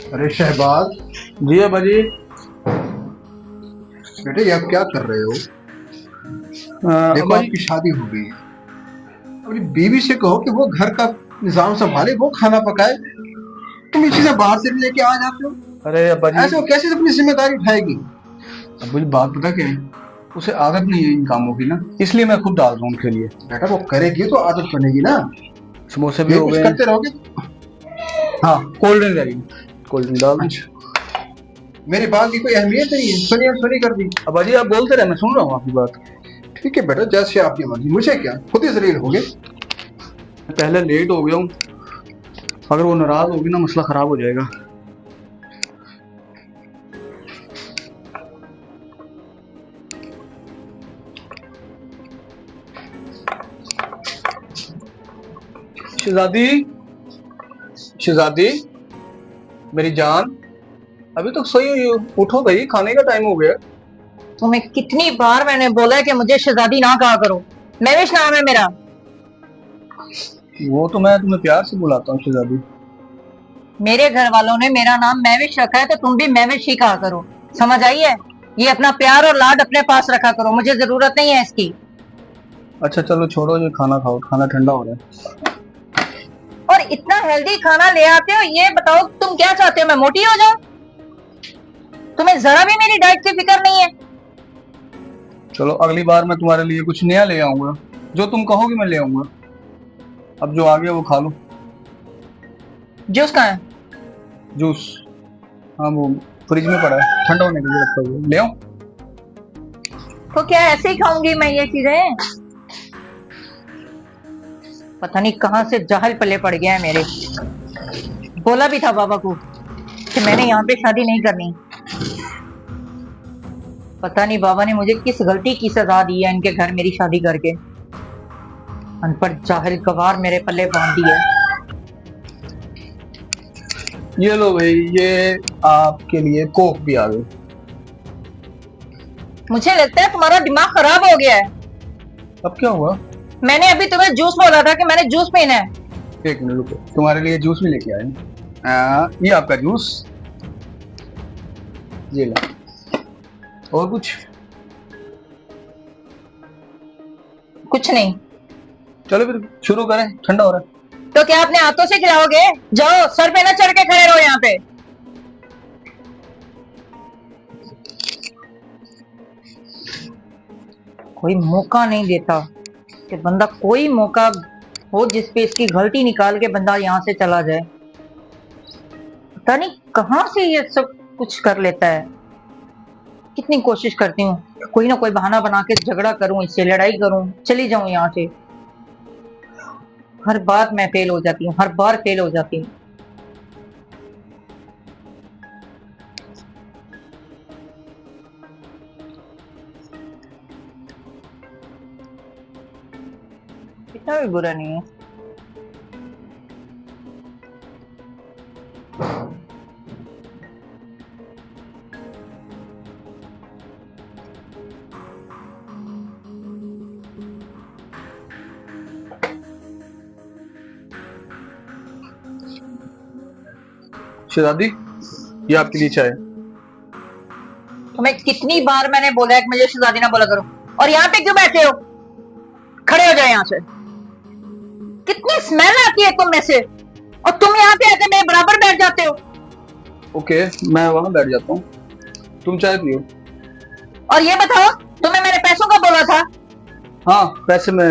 अरे शहबाज, जी अब्बा जी। बेटे ये आप क्या कर रहे हो? देखो अब्बा जी। आपकी शादी हो गई है, अपनी बीवी से कहो कि वो घर का निजाम संभाले, वो खाना पकाए। तुम ये चीजें बाहर से भी लेके आ जाते हो। अरे अब्बा जी। ऐसे वो कैसे अपनी जिम्मेदारी उठाएगी? अब्बा जी बात पता क्या है, उसे आदत नहीं है इन कामों की ना, इसलिए मैं खुद डाल रहा हूँ उनके लिए। बेटा वो करेगी तो आदत बनेगी ना। समोसे भी ये हो कुछ गए हैं। करते रहोगे हाँ, कोल्ड ड्रिंक रहेगी, कोल्ड ड्रिंक डाल दूँ। अच्छा, मेरी बात की कोई अहमियत नहीं है, सुनिए सुनी कर दी। अब्बा जी आप बोलते रहे, मैं सुन रहा हूँ आपकी बात। ठीक है बेटा, जैसे आपकी मर्जी, मुझे क्या, खुद ही जलील होगे। पहले लेट हो गया हूँ, अगर वो नाराज होगी ना मसला खराब हो जाएगा। शहजादी, शहजादी, मेरी जान, अभी तक सोई हुई हो? उठो भाई, खाने का टाइम हो गया। तुम्हें कितनी बार मैंने बोला है कि मुझे शहजादी ना कहा करो। महविश नाम है मेरा। वो तो मैं तुम्हें प्यार से बुलाता हूँ शहजादी। मेरे घर वालों ने मेरा नाम महविश रखा है तो तुम भी महविश ही कहा करो। समझ आई है? ये अपना प्यार और लाड अपने पास रखा करो, मुझे जरूरत नहीं है इसकी। अच्छा चलो छोड़ो, ये खाना खाओ, खाना ठंडा हो रहा है। और इतना हेल्दी खाना ले आते हो, ये बताओ तुम क्या चाहते हो, मैं मोटी हो जाऊं? तुम्हें जरा भी मेरी डाइट की फिक्र नहीं है। चलो अगली बार मैं तुम्हारे लिए कुछ नया ले आऊंगा, जो तुम कहोगे मैं ले आऊंगा। अब जो आ गया वो खा लो। जूस कहाँ है? जूस, हाँ वो फ्रिज में पड़ा है, ठंडा होने के लिए रखा हुआ है, ले आओ। तो क्या ऐसे ही खाऊंगी मैं ये चीजें? पता नहीं कहां से जाहल पल्ले पड़ गया है मेरे। बोला भी था बाबा को कि मैंने यहाँ पे शादी नहीं करनी। पता नहीं बाबा ने मुझे किस गलती की सजा दी है इनके घर मेरी शादी करके। अनपढ़ जाहिल गवार मेरे पल्ले बांध दिया। ये लो भाई, ये आपके लिए कोक भी आ गई। मुझे लगता है तुम्हारा दिमाग खराब हो गया है। अब क्या हुआ? मैंने अभी तुम्हें जूस बोला था कि मैंने जूस पीना है। एक मिनट रुको, तुम्हारे लिए जूस भी लेके आए। ये आपका जूस, ये लो। और कुछ? कुछ नहीं। चलो फिर शुरू करें, ठंडा हो रहा है। तो क्या अपने हाथों से खिलाओगे? जाओ, सर पे ना चढ़ के खड़े रहो यहाँ पे। कोई मौका नहीं देता कि बंदा, कोई मौका हो जिस पे इसकी गलती निकाल के बंदा यहाँ से चला जाए। पता नहीं कहाँ से ये सब कुछ कर लेता है। कितनी कोशिश करती हूँ कोई ना कोई बहाना बना के झगड़ा करूं, इससे लड़ाई करूं, चली जाऊं यहाँ से। हर बार मैं फेल हो जाती हूँ, हर बार फेल हो जाती हूँ। इतना भी बुरा नहीं है। शहजादी, ये आपके लिए चाय। तुम्हें कितनी बार मैंने बोला है कि मुझे शहजादी ना बोला करो, और यहाँ पे क्यों बैठे हो? खड़े हो जाओ यहाँ से। कितनी स्मेल आती है तुम में से, और तुम यहाँ पे आके मेरे बराबर बैठ जाते हो। ओके, मैं वहां बैठ जाता हूँ, तुम चाय पियो। और ये बताओ, तुम्हें मेरे पैसों का बोला था? हाँ पैसे मैं,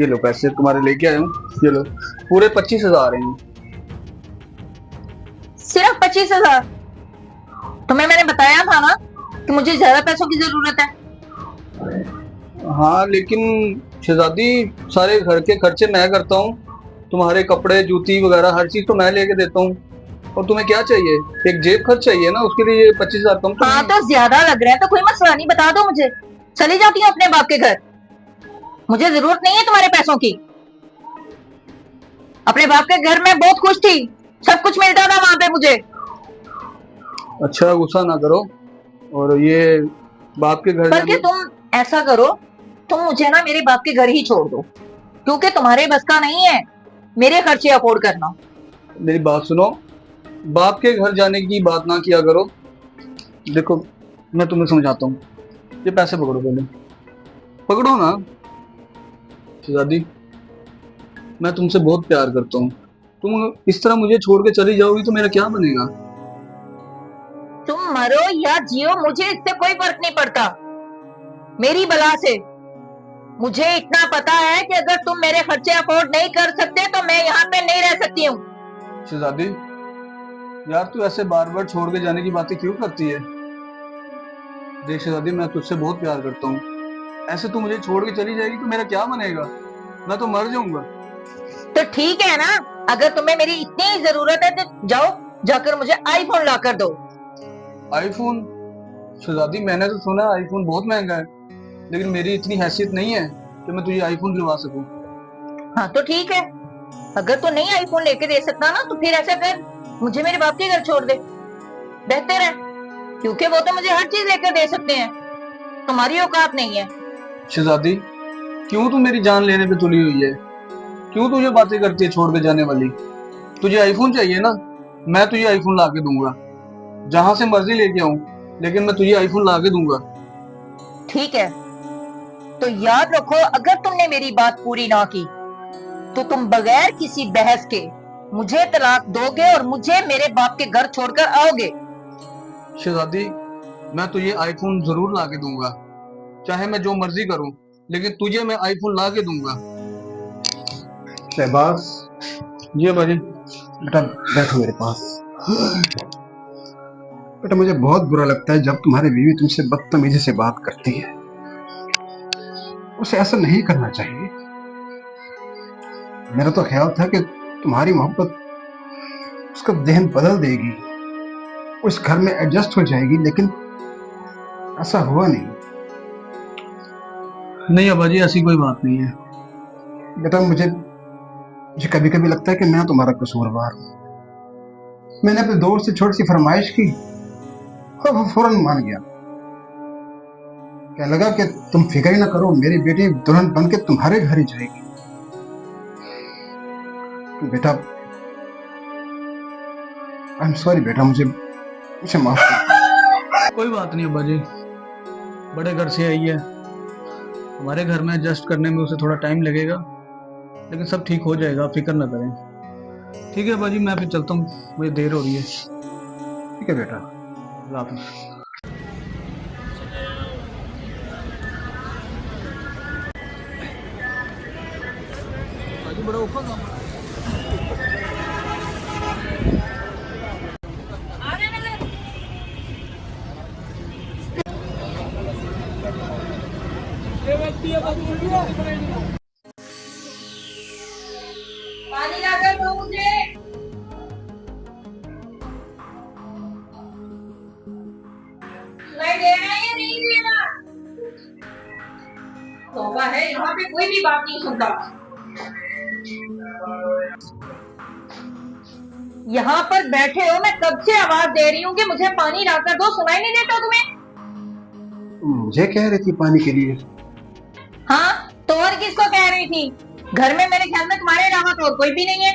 ये लो पैसे तुम्हारे लेके आया हूँ, ये लो पूरे 25,000 हैं। सिर्फ 25,000? तुम्हें मैंने बताया था ना कि मुझे ज्यादा पैसों की जरूरत है। हाँ लेकिन शहजादी, सारे घर के खर्चे मैं करता हूँ, तुम्हारे कपड़े जूती वगैरह हर चीज तो मैं लेके देता हूँ, और तुम्हें क्या चाहिए? एक जेब खर्च चाहिए ना, उसके लिए 25,000 कम तो हाँ नहीं? तो ज्यादा लग रहा है तो कोई मसला नहीं, बता दो मुझे, चली जाती हूँ अपने बाप के घर। मुझे जरूरत नहीं है तुम्हारे पैसों की। अपने बाप के घर में बहुत खुश थी, सब कुछ मिलता था वहां पे मुझे। अच्छा गुस्सा ना करो, और ये बाप के घर बल्कि तुम ऐसा करो, तुम मुझे ना मेरे बाप के घर ही छोड़ दो, क्योंकि तुम्हारे बस का नहीं है मेरे खर्चे अफोर्ड करना। मेरी बात सुनो, बाप के घर जाने की बात ना किया करो। देखो, मैं तुम्हें समझाता हूँ। ये पैसे पकड़ो, पहले पकड़ो ना। शहजादी, मैं तुमसे बहुत प्यार करता हूँ। तुम इस तरह मुझे छोड़ के चली जाओगी तो मेरा क्या बनेगा? तुम मरो या जियो, मुझे इससे कोई फर्क नहीं पड़ता। मेरी बला से मुझे इतना पता है कि अगर तुम मेरे खर्चे अफोर्ड नहीं कर सकते तो मैं यहाँ पे नहीं रह सकती हूँ। शहजादी, यार तू ऐसे बार बार छोड़ के जाने की बातें क्यों करती है? देख शहजादी, मैं तुझसे बहुत प्यार करता हूँ। ऐसे तू मुझे छोड़ के चली जाएगी तो मेरा क्या बनेगा? मैं तो मर जाऊंगा। तो ठीक है ना, अगर तुम्हें मेरी इतनी ही जरूरत है तो जाओ, जाकर मुझे आईफोन ला कर दो। आईफोन? शहजादी, मैंने तो सुना आईफोन बहुत महंगा है, लेकिन मेरी इतनी हैसियत नहीं है कि मैं तुझे आईफोन दिलवा सकूं। हाँ तो ठीक है, अगर तू नहीं आईफोन लेके दे सकता ना तो फिर ऐसा कर, मुझे मेरे बाप के घर छोड़ दे, बेहतर है, क्योंकि वो तो मुझे हर चीज लेकर दे सकते हैं, तुम्हारी औकात नहीं है। शहजादी, क्यों तू मेरी जान लेने पे तुली हुई है? क्यों तुझे बातें करती है छोड़ के जाने वाली? तुझे आईफोन चाहिए ना? मैं तुझे आईफोन ला के दूंगा, जहां से मर्जी लेके आऊं, लेकिन मैं तुझे आईफोन ला के दूंगा। ठीक है, तो याद रखो, अगर तुमने मेरी बात पूरी ना की तो तुम बगैर किसी बहस के मुझे तलाक दोगे और मुझे मेरे बाप के घर छोड़कर आओगे। शहजादी, मैं तुझे आईफोन जरूर ला के दूंगा, चाहे मैं जो मर्जी करूं, लेकिन तुझे मैं आईफोन ला के दूंगा। शहबाज, जी बाजी। बेटा बैठो मेरे पास। बेटा, मुझे बहुत बुरा लगता है जब तुम्हारी बीवी तुमसे बदतमीजी से बात करती है। उसे ऐसा नहीं करना चाहिए। मेरा तो ख्याल था कि तुम्हारी मोहब्बत उसका जहन बदल देगी, उस घर में एडजस्ट हो जाएगी, लेकिन ऐसा हुआ नहीं। नहीं अब्बाजी, ऐसी कोई बात नहीं है। बेटा, मुझे कभी कभी लगता है कि मैं तुम्हारा कसूरवार हूं। मैंने अपने दोस्त से छोटी सी फरमाइश की और वो फौरन मान गया। क्या लगा कि तुम फिक्र ही ना करो, मेरी बेटी दुल्हन बन के तुम्हारे घर ही जाएगी। बेटा, आई एम सॉरी बेटा, मुझे माफ कर। कोई बात नहीं अब्बाजी, बड़े घर से आई है, हमारे घर में एडजस्ट करने में उसे थोड़ा टाइम लगेगा, लेकिन सब ठीक हो जाएगा, आप फिक्र ना करें। ठीक है अब्बाजी, मैं फिर चलता हूँ, मुझे देर हो रही है। ठीक है बेटा, अल्लाह हाफिज़। बड़ा ऊपर पानी लाकर दो मुझे। सुनाई दे रहा है या नहीं दे रहा? तौबा है, यहाँ पे कोई भी बात नहीं सुनता। यहाँ पर बैठे हो, मैं कब से आवाज दे रही हूँ कि मुझे पानी लाकर दो, सुनाई नहीं देता तुम्हें? मुझे कह रही थी पानी के लिए? हाँ तो और किसको कह रही थी? घर में मेरे ख्याल में तुम्हारे अलावा तो और कोई भी नहीं है।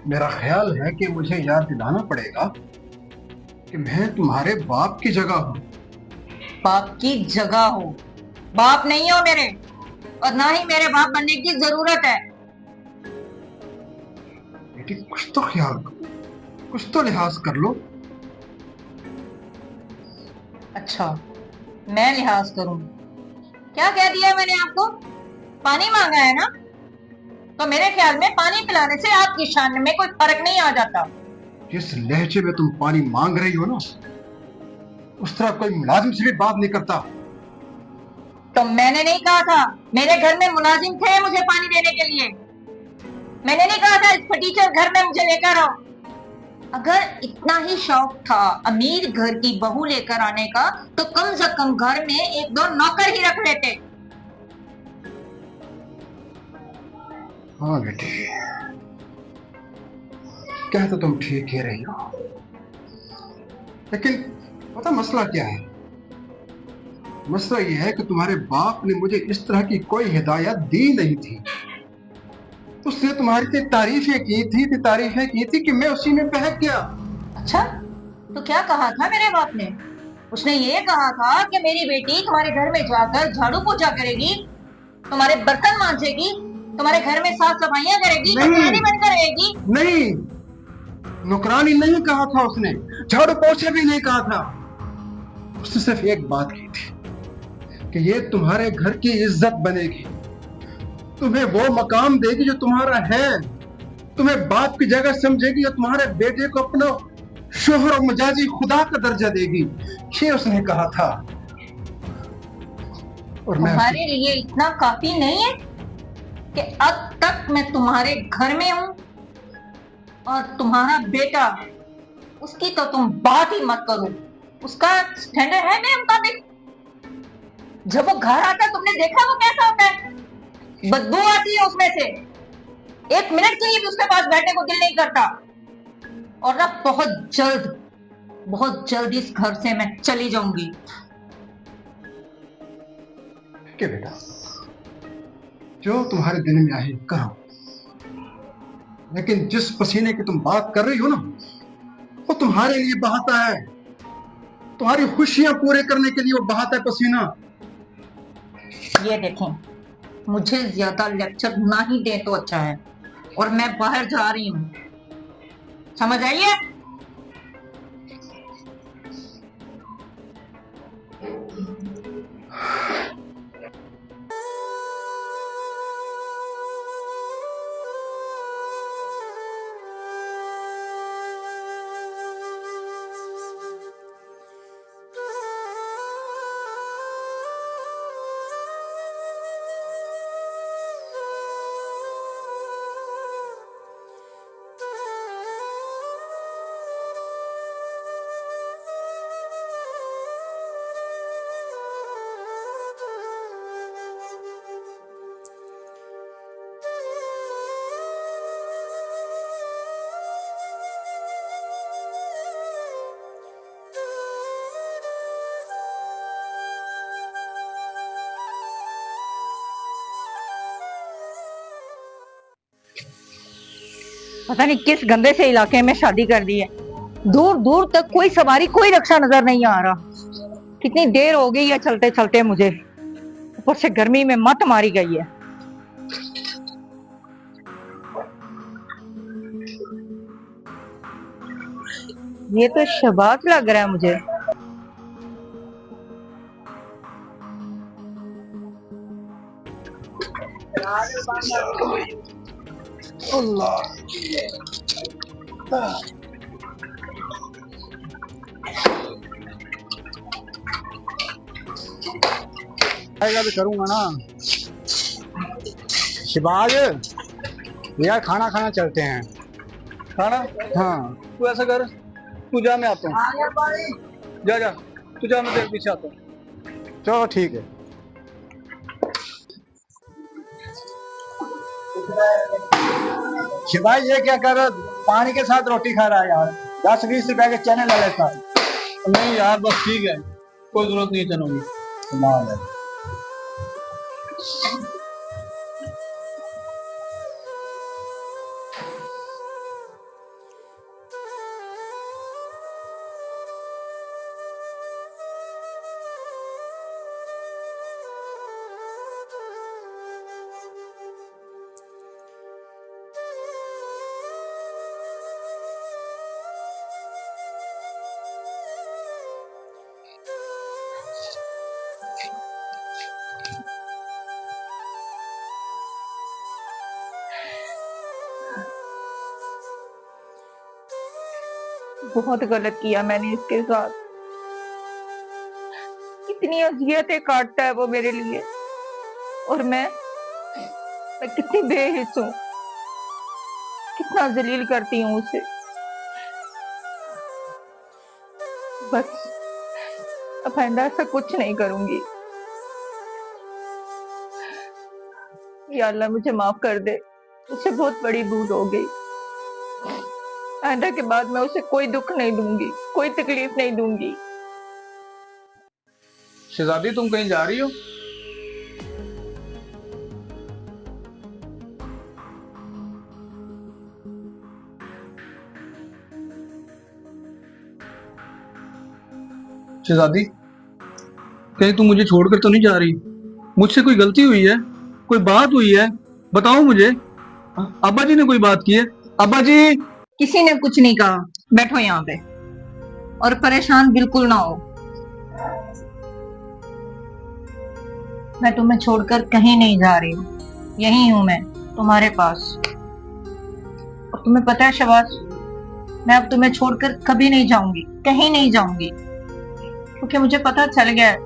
मेरा ख्याल है कि मुझे याद दिलाना पड़ेगा कि मैं तुम्हारे बाप की जगह हूँ। बाप की जगह हो? बाप नहीं हो मेरे, और ना ही मेरे बाप बनने की जरूरत है। बेटी, कुछ तो ख्याल करो, कुछ तो लिहाज कर लो। अच्छा, मैं लिहाज करूं? क्या कह दिया मैंने आपको? पानी मांगा है ना, तो मेरे ख्याल में पानी पिलाने से आपकी शान में कोई फर्क नहीं आ जाता। जिस लहजे में तुम पानी मांग रही हो ना, उस तरह कोई मुलाजिम से भी बात नहीं करता। तो मैंने नहीं कहा था मेरे घर में मुलाजिम थे मुझे पानी देने के लिए? मैंने नहीं कहा था इस फटीचर घर में मुझे लेकर आओ? अगर इतना ही शौक था अमीर घर की बहू लेकर आने का, तो कम से कम घर में एक दो नौकर ही रख लेते। हाँ बेटी, क्या तो तुम ठीक कह रही हो, लेकिन पता मसला क्या है? मसला यह है कि तुम्हारे बाप ने मुझे इस तरह की कोई हिदायत दी नहीं थी। उसने तुम्हारी तारीफें की थी कि मैं उसी में बहक गया। अच्छा, तो क्या कहा था मेरे बाप ने? उसने ये कहा था कि मेरी बेटी तुम्हारे घर में जाकर झाड़ू पोछा करेगी, तुम्हारे बर्तन मांजेगी, तुम्हारे घर में साफ सफाइयां करेगी, नहीं नौकरानी बनकर रहेगी। नहीं, नौकरानी नहीं कहा था उसने, झाड़ू पोछा भी नहीं कहा था। उसने सिर्फ एक बात की थी कि ये तुम्हारे घर की इज्जत बनेगी, तुम्हें वो मकाम देगी जो तुम्हारा है, तुम्हें बाप की जगह समझेगी और तुम्हारे बेटे को अपना शोहर और मजाजी खुदा का दर्जा देगी, ये उसने कहा था। और मैं तुम्हारे लिए इतना काफी नहीं है कि अब तक मैं तुम्हारे घर में हूं और तुम्हारा बेटा, उसकी तो तुम बात ही मत करो। उसका स्टैंडर्ड है मेरे मुताबिक। जब वो घर आता है तुमने देखा वो कैसा होता है? बदबू आती है उसमें से, एक मिनट के लिए भी उसके पास बैठने को दिल नहीं करता। और ना बहुत जल्द इस घर से मैं चली जाऊंगी। के बेटा, जो तुम्हारे दिल में आए करो, लेकिन जिस पसीने की तुम बात कर रही हो ना, वो तुम्हारे लिए बहाता है, तुम्हारी खुशियां पूरे करने के लिए वो बहाता है पसीना। ये देखें, मुझे ज्यादा लेक्चर ना ही दे तो अच्छा है, और मैं बाहर जा रही हूँ, समझ आइए? पता नहीं किस गंदे से इलाके में शादी कर दी है। दूर दूर तक कोई सवारी, कोई रक्षा नजर नहीं आ रहा। कितनी देर हो गई है चलते चलते मुझे, ऊपर से गर्मी में मत मारी गई है। ये तो शबाक लग रहा है मुझे। आएगा भी करूंगा ना। शिबाज, यार खाना खाना चलते हैं। खाना? हाँ तू ऐसा कर, तू जा, मैं आता हूँ। जा जा, तू जा, मैं तेरे पीछे आता हूँ। चलो ठीक है। शिबाज, ये क्या कर रहा, पानी के साथ रोटी खा रहा है यार। 10-20 रुपए के चने ले लेता। नहीं यार, बस ठीक है, कोई जरूरत नहीं चनों की। कमाल है। बहुत गलत किया मैंने इसके साथ। कितनी अजियतें काटता है वो मेरे लिए, और मैं कितनी बेहिस हूँ, कितना जलील करती हूँ उसे। बस अब आइंदा ऐसा कुछ नहीं करूंगी। या अल्लाह मुझे माफ कर दे, मुझसे बहुत बड़ी भूल हो गई। आइंदा के बाद मैं उसे कोई दुख नहीं दूंगी, कोई तकलीफ नहीं दूंगी। शहजादी, तुम कहीं जा रही हो? शहजादी, कहीं तुम मुझे छोड़कर तो नहीं जा रही? मुझसे कोई गलती हुई है? कोई बात हुई है? बताओ मुझे। अब्बा जी ने कोई बात की है? अब्बा जी। किसी ने कुछ नहीं कहा, बैठो यहाँ पे और परेशान बिल्कुल ना हो। मैं तुम्हें छोड़कर कहीं नहीं जा रही हूँ, यही हूं मैं तुम्हारे पास। और तुम्हें पता है शहबाज, मैं अब तुम्हें छोड़कर कभी नहीं जाऊंगी, कहीं नहीं जाऊंगी, क्योंकि मुझे पता चल गया है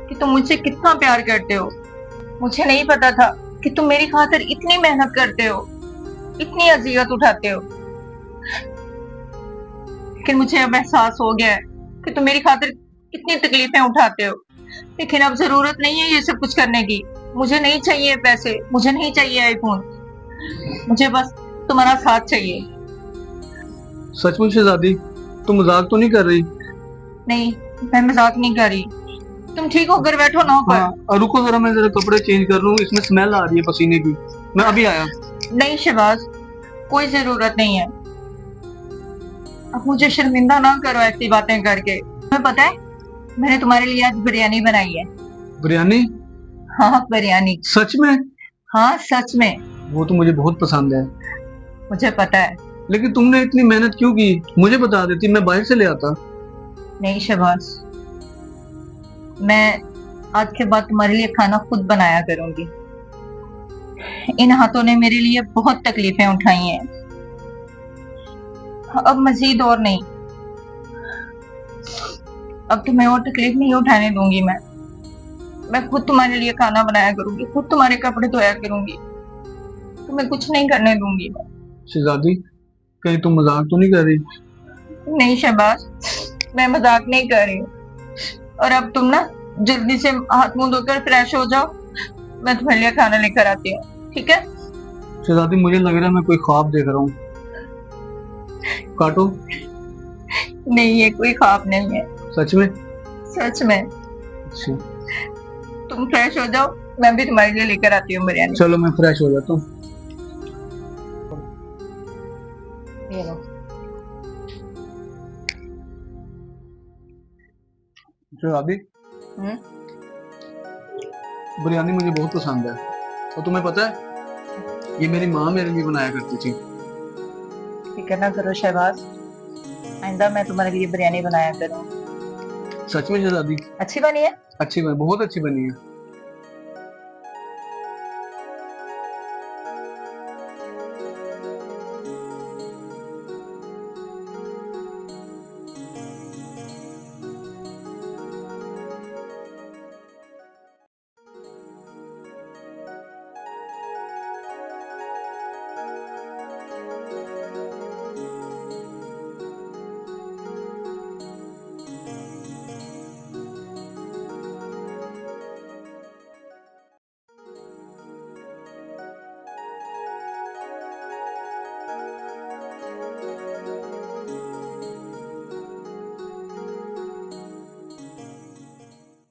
कि तुम मुझसे कितना प्यार करते हो। मुझे नहीं पता था कि तुम मेरी खातिर इतनी मेहनत करते हो, इतनी अजियत उठाते हो, लेकिन मुझे अब एहसास हो गया है कि तुम मेरी खातिर कितनी तकलीफें उठाते हो। लेकिन अब जरूरत नहीं है ये सब कुछ करने की। मुझे नहीं चाहिए पैसे, मुझे नहीं चाहिए आईफोन, मुझे बस तुम्हारा साथ चाहिए। सचमुच शहजादी, तुम मजाक तो नहीं कर रही? नहीं, मैं मजाक नहीं कर रही। तुम ठीक होकर बैठो ना ऊपर। हाँ, रुको जरा, मैं जरा कपड़े चेंज कर लूं, इसमें स्मेल आ रही है पसीने की। मैं अभी आया। नहीं शहबाज, कोई जरूरत नहीं है। अब मुझे शर्मिंदा ना करो ऐसी बातें करके। तुम्हें पता है, मैंने तुम्हारे लिए आज बिरयानी बनाई है। बिरयानी? हाँ, बिरयानी। सच में? हाँ, सच में। वो तो मुझे बहुत पसंद है। मुझे पता है। लेकिन तुमने इतनी मेहनत क्यों की? मुझे बता देती, मैं बाहर से ले आता। नहीं शहबाज, मैं आज के बाद तुम्हारे लिए खाना खुद बनाया करूंगी। इन हाथों ने मेरे लिए बहुत तकलीफें उठाई हैं, अब मजीद और नहीं। अब तुम्हें और तकलीफ नहीं उठाने दूंगी। मैं खुद तुम्हारे लिए खाना बनाया करूंगी, खुद तुम्हारे कपड़े धोया करूंगी, तुम्हें कुछ नहीं करने दूंगी। शहजादी, कहीं तुम मजाक तो नहीं कर रही? नहीं शहबाज, मैं मजाक नहीं कर रही हूँ। और अब तुम ना जल्दी से हाथ मुंह धोकर फ्रेश हो जाओ, मैं तुम्हारे लिए खाना लेकर आती हूँ, ठीक है? शहजादी, मुझे लग रहा है मैं कोई ख्वाब देख रहा हूँ। काटो। नहीं, ये कोई ख्वाब नहीं है, सच में? सच में। अच्छा, तुम फ्रेश हो जाओ, मैं भी तुम्हारे लिए लेकर आती हूँ बिरयानी। चलो मैं फ्रेश हो जाता हूँ। ये लो। शहजादी, बिरयानी मुझे बहुत पसंद है। और तुम्हें पता है, ये मेरी माँ मेरे लिए बनाया करती थी। फिक्र ना करो शहबाज, आइंदा मैं तुम्हारे लिए बिरयानी बनाया करूँ। सच में शहजादी? अच्छी बनी है? अच्छी बनी, बहुत अच्छी बनी है।